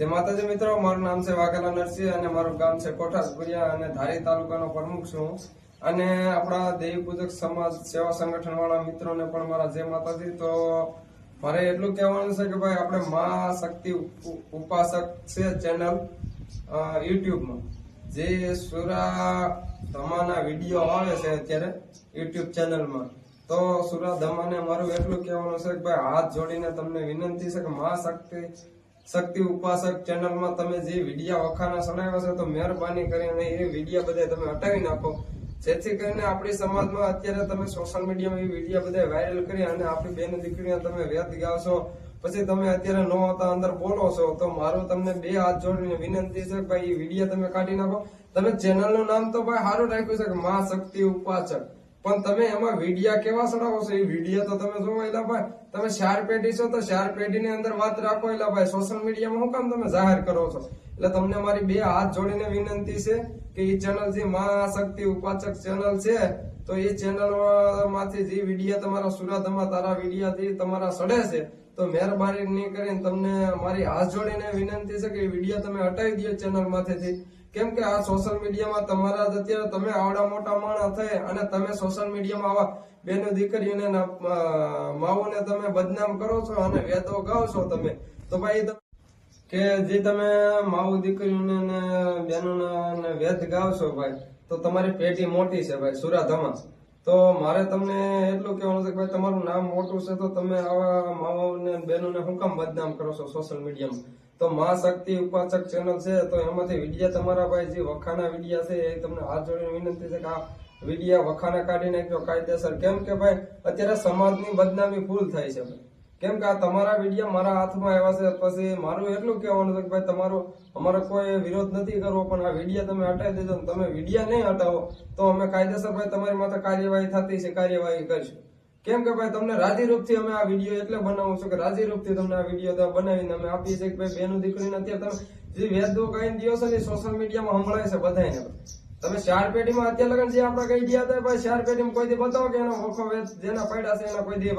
જય માતાજી મિત્રો, મારું નામ છે વાઘેલા નરસિંહ અને મારું ગામ છે કોઠાસપુરિયા અને ધારી તાલુકાનો પ્રમુખ છું. અને આપણા દેવી પૂજક સમાજ સેવા સંગઠન વાળા મિત્રોને પણ મારા જય માતાજી. તો મારે એટલું કહેવાનું છે કે ભાઈ આપણે મા શક્તિ ઉપાસક છે ચેનલ યુટ્યુબમાં, જે સુરા ધમાના વિડીયો આવે છે અત્યારે યુટ્યુબ ચેનલમાં. તો સુરા ધમાને મારું એટલું કહેવાનું છે કે ભાઈ હાથ જોડીને તમને વિનંતી છે કે મા શક્તિ ઉપાસક ચેનલમાં તમે જે વિડીયા વખાના ચડાવ્યા છે તો મહેરબાની કરીને એ વિડીયા બધા તમે હટાવી નાખો, જેથી કરીને આપણી સમાજમાં અત્યારે તમે સોશિયલ મીડિયામાં એ વિડીયા બધા વાયરલ કરી અને આપણી બેન દીકરીઓ તમે વેદ ગાવશો, પછી તમે અત્યારે નો હતા અંદર બોલો છો. તો મારું તમને બે હાથ જોડીને વિનંતી છે કે ભાઈ એ વિડીયા તમે કાઢી નાખો. તમે ચેનલનું નામ તો ભાઈ સારું રાખ્યું છે કે મા શક્તિ ઉપાસક, પણ તમે એમાં વિડીયા કેવા ચડાવો છો એ વિડીયા તો તમે જોવો. એલા ભાઈ તમે 4 પેઢી છો તો 4 પેઢીની અંદર વાત રાખો. એલા ભાઈ સોશિયલ મીડિયામાં શું કામ તમે જાહેર કરો છો? એટલે તમને મારી બે હાથ જોડીને વિનંતી છે કે એ ચેનલ જે મા શક્તિ ઉપાસક ચેનલ છે, તો એ ચેનલ માંથી જે વિડીયા તમારા સુરાધમાં તારા વિડીયા જે તમારા સડે છે, તો મહેરબાની કરીને તમને મારી હાથ જોડીને વિનંતી છે કે એ વિડીયા તમે હટાવી દો ચેનલ માંથી. કેમ કે આ સોશિયલ મીડિયામાં તમારા અત્યારે તમે આવડા મોટા માણસ થઈ અને તમે સોશિયલ મીડિયામાં આવા બેનો દીકરીઓને માઓને તમે બદનામ કરો છો અને વેદો ગાવ છો તમે. તો ભાઈ કે જે તમે માઓ દીકરીઓને બેનોને વેદ ગાવ છો ભાઈ, તો તમારી પેઢી મોટી છે ભાઈ સુરાધમા. તો મારે તમને એટલું કહેવાનું છે કે ભાઈ તમારું નામ મોટું છે તો તમે આવા માઓને બહેનોને શું કામ બદનામ કરો છો સોશિયલ મીડિયામાં? તો મા શક્તિ ઉપાસક ચેનલ છે, તો એમાંથી વિડીયા તમારા ભાઈ જે વખાના વિડીયા છે એ તમને હાથ જોડીને વિનંતી છે કે આ વિડીયા વખાના કાઢી નાખજો કાયદેસર. કેમ કે ભાઈ અત્યારે સમાજની બદનામી ફૂલ થાય છે ભાઈ. કેમ કે આ તમારા વિડીયા મારા હાથમાં આવ્યા છે, પછી મારું એટલું કહેવાનું છે કે ભાઈ તમારો અમારો કોઈ વિરોધ નથી કરવો, પણ આ વિડીયા તમે હટાવી દેજો. તમે વિડીયા નહીં હટાવો તો અમે કાયદેસર ભાઈ તમારી માથે કાર્યવાહી થતી છે, કાર્યવાહી કરીશું. કેમ કે ભાઈ તમને રાજીરૂપ થી અમે આ વિડીયો એટલે બનાવું છું કે રાજીરૂપ થી તમને આ વિડીયો બનાવીને અમે આપીએ છીએ કે ભાઈ બેનું દીકરીને અત્યારે તમે જે વેદો કઈ દો છો ને સોશિયલ મીડિયામાં સંભળાય છે બધાને. તમે 4 પેઢીમાં અત્યારે લગન જે આપડા કઈ ગયા હતા ભાઈ 4 પેઢીમાં કોઈ દી બતાવો કે એનો વખો વેદ જેના પડ્યા છે એના કોઈ દી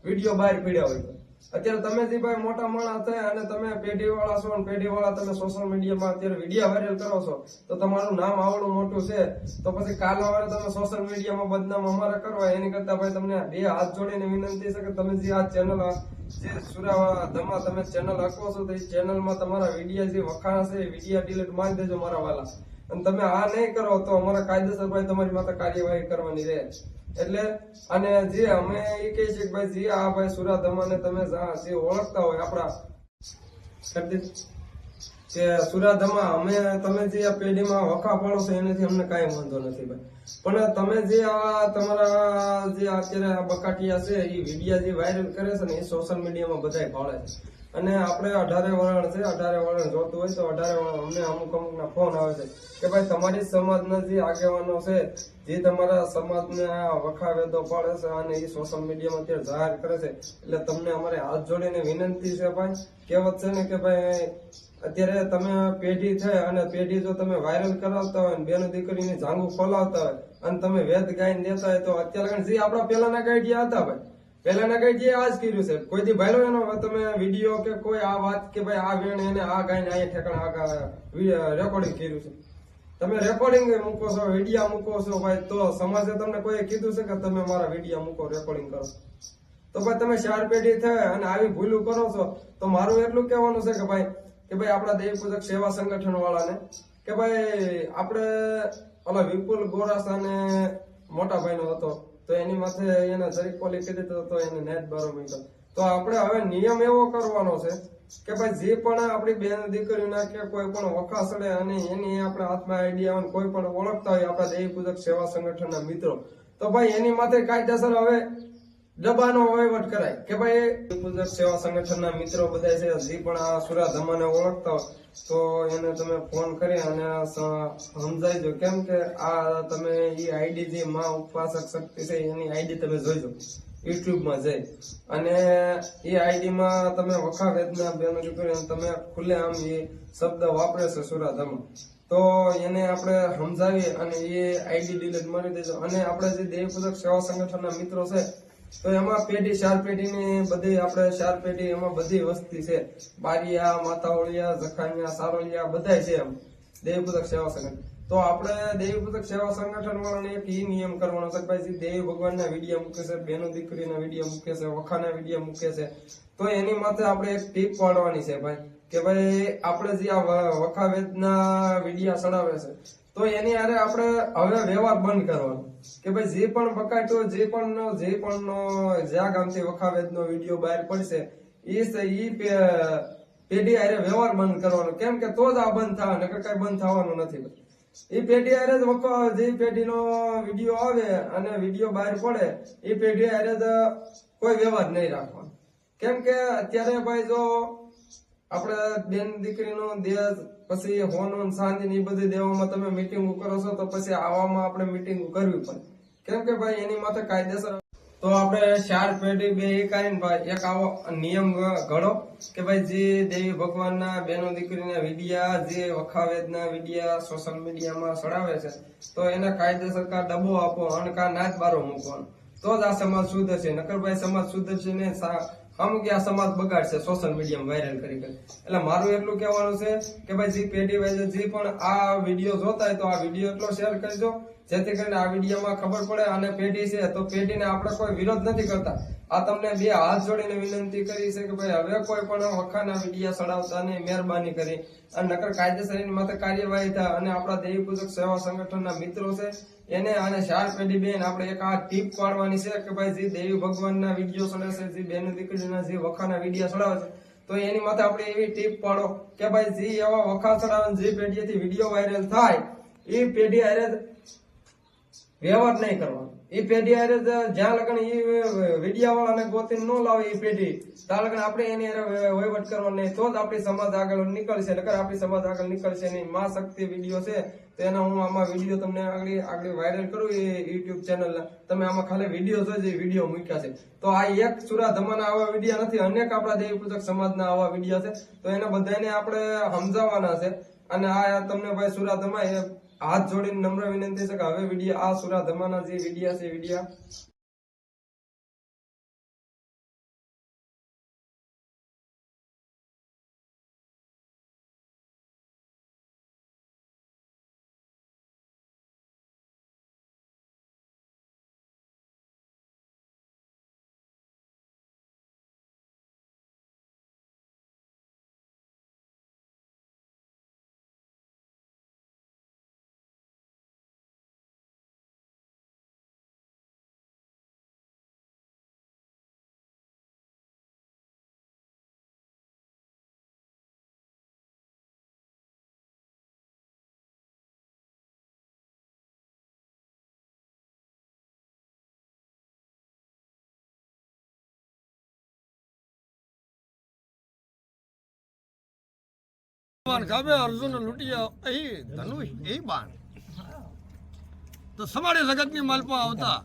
વિડીયો બહાર પડ્યા હોય. અત્યારે તમે જે ભાઈ મોટા માણસ થયા અને તમે પેઢી વાળા છો અને પેઢી વાળા તમે સોશિયલ મીડિયામાં અત્યારે વિડીયો વાયરલ કરો છો, તો તમારું નામ આવડું મોટું છે, તો પછી કાલ સવારે તમે સોશિયલ મીડિયામાં બદનામ અમારે કરવા એની કરતા ભાઈ તમને બે હાથ જોડીને વિનંતી છે કે તમે જે આ ચેનલ જે સુરા ધમા તમે ચેનલ રાખો છો તો એ ચેનલમાં તમારા વિડીયા જે વખાણા છે એ વિડીયા ડિલીટ મારી દેજો મારા વાલા. અને તમે આ નહીં કરો તો અમારા કાયદેસર ભાઈ તમારી માથે કાર્યવાહી કરવાની રહે. એટલે અને જે અમે એ કહીએ છીએ કે ભાઈ જે આ ભાઈ સુરાધમાને તમે જે ઓળખતા હોય આપણા કે સુરાધમા અમે તમે જે આ પેઢીમાં વખા પાડો છો એનાથી અમને કાંઈ વાંધો નથી ભાઈ. પણ તમે જે આ તમારા જે અત્યારે બકાટિયા છે એ વિડીયા જે વાયરલ કરે છે ને એ સોશિયલ મીડિયામાં બધાય ભાળે છે. અને આપણે 18 વલણ છે, 18 વલણ જોતું હોય તો 18 વલણ અમને અમુક ના ફોન આવે છે કે ભાઈ તમારી સમાજના જે આગેવાનો છે જે તમારા સમાજને વખા વેદો પાડે છે અને એ સોશિયલ મીડિયામાં અત્યારે જાહેર કરે છે, એટલે તમને અમારે હાથ જોડીને વિનંતી છે ભાઈ. કહેવત છે ને કે ભાઈ અત્યારે તમે પેઢી થઈ અને પેઢી જો તમે વાયરલ કરાવતા હોય બેનો દીકરીની જાંગુ ખોલાવતા હોય અને તમે વેદ ગાઈને દેતા હોય, તો અત્યારે જે આપણા પેલાના ગાઈડિયા હતા ભાઈ, પેલાના કઈ જે આજ કર્યું છે કોઈ દી ભાઈલો એનો તમે વિડીયો કે કોઈ આ વાત કે ભાઈ આ વેણ એને આ ગાઈને આ ઠેકાણા રેકોર્ડિંગ કર્યું છે, તમે રેકોર્ડિંગ મૂકો છો, વિડીયા મૂકો છો ભાઈ, તો સમાજે તમને કોઈ કીધું છે કે તમે મારા વિડીયા મૂકો રેકોર્ડિંગ કરો? તો ભાઈ તમે 4 પેઢી થાય અને આવી ભૂલું કરો છો. તો મારું એટલું કહેવાનું છે કે ભાઈ આપણા દેવી પૂજક સેવા સંગઠન વાળાને કે ભાઈ આપણે ઓલા વિપુલ ગોરાસાને મોટા ભાઈનો હતો તો એની માથે એને જરીક પોલી કરી તો એને નેટ બારો મૂક્યો. તો આપણે હવે નિયમ એવો કરવાનો છે કે ભાઈ જે પણ આપણી બેન દીકરીના કે કોઈ પણ વખા સડે અને એની આપણા હાથમાં આઈડિયા આવે કોઈ પણ ઓળખતા હોય આપણા દેવી પૂજક સેવા સંગઠનના મિત્રો, તો ભાઈ એની માથે કાયદેસર હવે દબાનો વહીવટ કરાય કે ભાઈ દેવી પૂજક સેવા સંગઠનના મિત્રો બધા છે જે પણ આ સુરાધમાને ઓળખતા હોય તો એને તમે ફોન કરી અને સમજાઈ દો. કેમ કે આ તમે એ આઈડી જે મા ઉપાસક શક્તિ છે એની આઈડી તમે જોઈજો યુટ્યુબમાં જઈ, અને એ આઈડીમાં તમે વખા વેદના બેનો દીકરી તમે ખુલ્લે આમ એ શબ્દ વાપરે છે સુરાધમા, તો એને આપણે સમજાવીએ અને એ આઈડી ડિલીટ મારી દેજો. અને આપણે જે દેવી પૂજક સેવા સંગઠનના મિત્રો છે તો એમાં પેઢી 4 પેઢીની બધી આપણે 4 પેઢી એમાં બધી વસ્તી છે. બારિયા, માતાઓળિયા, જખાનિયા, સારોલિયા બધાય છે એમ દેવીપૂજક સેવા સંગઠન. તો આપણે દેવીપૂજક સેવા સંગઠન વાળાને એક ઈ નિયમ કરવાનો છે કે ભાઈ જે દેવી ભગવાનના વિડીયો મૂકે છે, બેનો દીકરીના વિડીયો મૂકે છે, વખાના વિડીયો મૂકે છે, તો એની માથે આપણે એક ટીપ પાડવાની છે ભાઈ કે ભાઈ આપણે જે આ વખાવેદના વિડીયા ચડાવે છે તો એની હારે આપણે હવે વ્યવહાર બંધ કરવાનો કે ભાઈ જે પણ બકાટો જે પણ જ્યાં ગામથી વખાવેદનો વિડીયો બહાર પડશે ઈ પેઢી હારે વ્યવહાર બંધ કરવાનો. કેમ કે તો જ આ બંધ થાય, નકર કઈ બંધ થવાનું નથી. એ પેઢી હારે જ જે પેઢીનો વિડીયો આવે અને વિડીયો બહાર પડે એ પેઢી હારે જ કોઈ વ્યવહાર નહીં રાખવાનો. કેમ કે અત્યારે ભાઈ જો આપણે બેન દીકરીનો દેશ પછી હોનું શાંતિ ની બધી દેવામાં તમે મીટિંગો કરો છો તો પછી આવામાં આપણે મીટિંગો કરવી પડે. કેમ કે ભાઈ એની માથે કાયદેસર તો આપણે 4 પેઢી બે કરીને ભાઈ એક આવો નિયમ ઘડો કે ભાઈ જે દેવી ભગવાનના બેનો દીકરીના વિડિયા જે વખાવેદના વિડિયા સોશિયલ મીડિયામાં ચડાવે છે તો એને કાયદેસર કા ડબ્બો આપો અને કા નાચ બારો મૂકવાનો તો જ આ સમાજ સુધરશે. નકર ભાઈ સમાજ સુધરશે ને અમુક આ સમાજ બગાડશે સોશિયલ મીડિયામાં વાયરલ કરી. એટલે મારું એટલું કહેવાનું છે કે ભાઈ જે પેઢી વાઇઝ જે પણ આ વિડીયો જોતા હોય તો આ વિડીયો એટલો શેર કરજો જેથી કરીને આ વિડીયોમાં ખબર પડે. અને પેઢી છે તો પેઢીને આપણે કોઈ વિરોધ નથી કરતા. આ તમને બે હાથ જોડીને વિનંતી કરી છે કે ભાઈ હવે કોઈ પણ વખાના વિડીયા ચડાવતા નહીં, મહેરબાની કરી અને નકર કાયદેસર એની માથે કાર્યવાહી થાય. અને આપણા દેવી પૂજક સેવા સંગઠનના મિત્રો છે એને અને 4 પેઢી બેન આપણે એક આ ટીપ પાડવાની છે કે ભાઈ જે દેવી ભગવાનના વિડીયો ચડે છે, જે બેન દીકરીના જે વખાના વિડીયા ચડાવે છે તો એની માથે આપણે એવી ટીપ પાડો કે ભાઈ જે એવા વખા ચડાવે જે પેઢીથી વિડીયો વાયરલ થાય એ પેઢી હારે વ્યવહાર નહીં કરવાનો. એ પેઢી હારે જ્યાં લગન એ વિડીયા વાળાને ગોતી ન લાવે એ પેઢી ત્યાં લગન આપણે એની હારે વહીવટ કરવાનો નહીં. તો જ આપણી સમાજ આગળ નીકળશે. નકર આપણી સમાજ આગળ નીકળશે નહીં. માં શક્તિ વિડીયો છે તો એના હું આમાં વિડીયો તમને આગળ વાયરલ કરું એ યુટ્યુબ ચેનલ તમે આમાં ખાલી વિડીયો જોઈ વિડીયો મૂક્યા છે. તો આ એક સુરા ધમાના આવા વિડીયા નથી, અનેક આપણા દેવી પૂજક સમાજના આવા વિડીયા છે. તો એને બધાને આપણે સમજાવવાના છે. અને આ તમને ભાઈ સુરા ધમા હાથ જોડીને નમ્ર વિનંતી છે કે હવે વિડીયો આ સુરા ધમાના જે વિડીયા છે વિડીયા ગામે અર્જુન લૂંટ્યા અહીં ધનુષ એ બાણ તો સમાડે જગતની માલપા આવતા